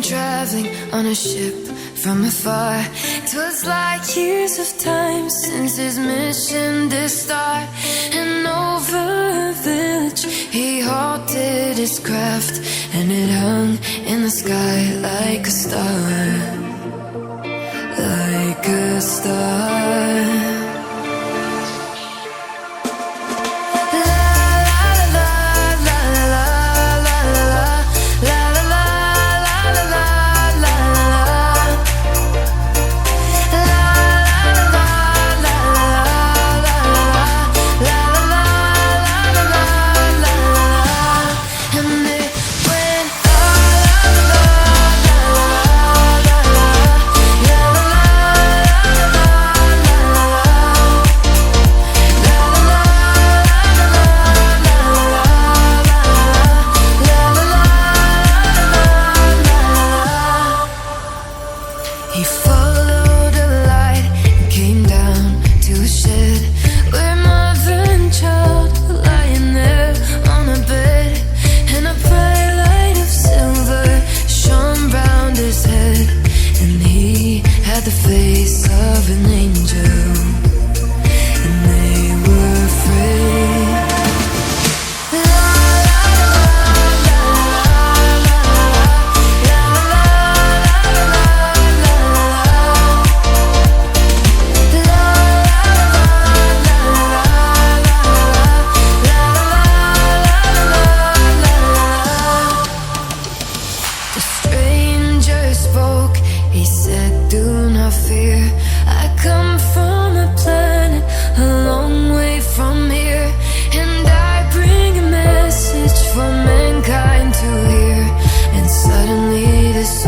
traveling on a ship from afar. 'Twas like years of time since his mission did start. And over a village he halted his craft, and it hung in the sky like a star, like a star. He followed the light and came down to a shed where mother and child were lying there on a bed, and a bright light of silver shone round his head, and he had the face of an angel, and they were afraid. He said, do not fear, I come from a planet a long way from here, and I bring a message for mankind to hear. And suddenly this